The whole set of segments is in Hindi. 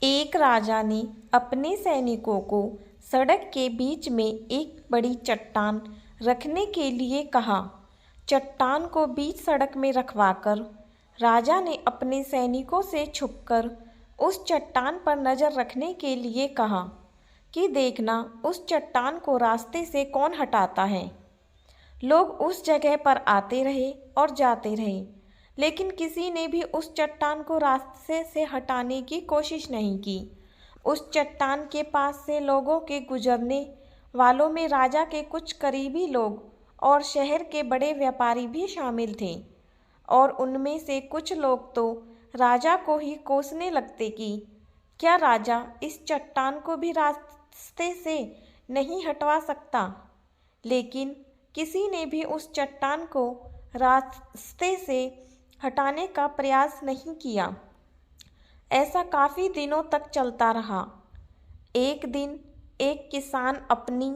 एक राजा ने अपने सैनिकों को सड़क के बीच में एक बड़ी चट्टान रखने के लिए कहा। चट्टान को बीच सड़क में रखवाकर राजा ने अपने सैनिकों से छुपकर उस चट्टान पर नज़र रखने के लिए कहा कि देखना उस चट्टान को रास्ते से कौन हटाता है। लोग उस जगह पर आते रहे और जाते रहे, लेकिन किसी ने भी उस चट्टान को रास्ते से हटाने की कोशिश नहीं की। उस चट्टान के पास से लोगों के गुजरने वालों में राजा के कुछ करीबी लोग और शहर के बड़े व्यापारी भी शामिल थे, और उनमें से कुछ लोग तो राजा को ही कोसने लगते कि क्या राजा इस चट्टान को भी रास्ते से नहीं हटवा सकता। लेकिन किसी ने भी उस चट्टान को रास्ते से हटाने का प्रयास नहीं किया। ऐसा काफ़ी दिनों तक चलता रहा। एक दिन एक किसान अपनी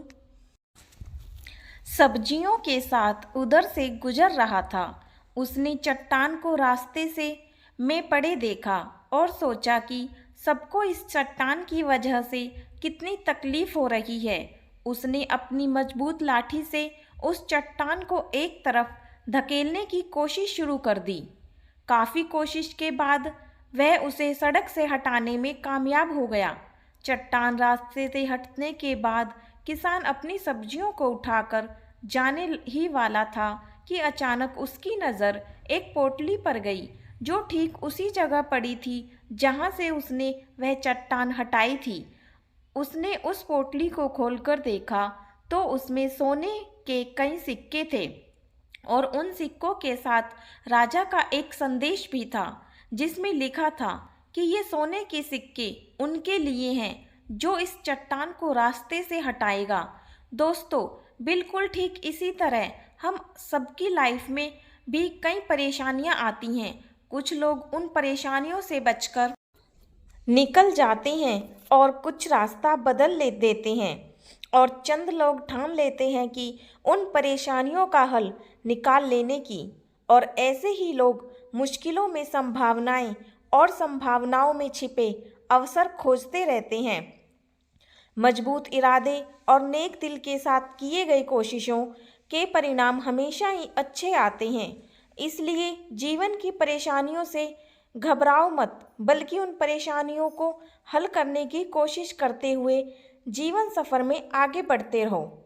सब्जियों के साथ उधर से गुजर रहा था। उसने चट्टान को रास्ते से में पड़े देखा और सोचा कि सबको इस चट्टान की वजह से कितनी तकलीफ हो रही है। उसने अपनी मजबूत लाठी से उस चट्टान को एक तरफ धकेलने की कोशिश शुरू कर दी। काफ़ी कोशिश के बाद वह उसे सड़क से हटाने में कामयाब हो गया। चट्टान रास्ते से हटने के बाद किसान अपनी सब्जियों को उठाकर जाने ही वाला था कि अचानक उसकी नज़र एक पोटली पर गई, जो ठीक उसी जगह पड़ी थी जहां से उसने वह चट्टान हटाई थी। उसने उस पोटली को खोलकर देखा तो उसमें सोने के कई सिक्के थे, और उन सिक्कों के साथ राजा का एक संदेश भी था, जिसमें लिखा था कि ये सोने के सिक्के उनके लिए हैं जो इस चट्टान को रास्ते से हटाएगा। दोस्तों, बिल्कुल ठीक इसी तरह हम सबकी लाइफ में भी कई परेशानियां आती हैं। कुछ लोग उन परेशानियों से बचकर निकल जाते हैं और कुछ रास्ता बदल ले देते हैं, और चंद लोग ठान लेते हैं कि उन परेशानियों का हल निकाल लेने की, और ऐसे ही लोग मुश्किलों में संभावनाएं और संभावनाओं में छिपे अवसर खोजते रहते हैं। मजबूत इरादे और नेक दिल के साथ किए गए कोशिशों के परिणाम हमेशा ही अच्छे आते हैं। इसलिए जीवन की परेशानियों से घबराओ मत, बल्कि उन परेशानियों को हल करने की कोशिश करते हुए जीवन सफ़र में आगे बढ़ते रहो।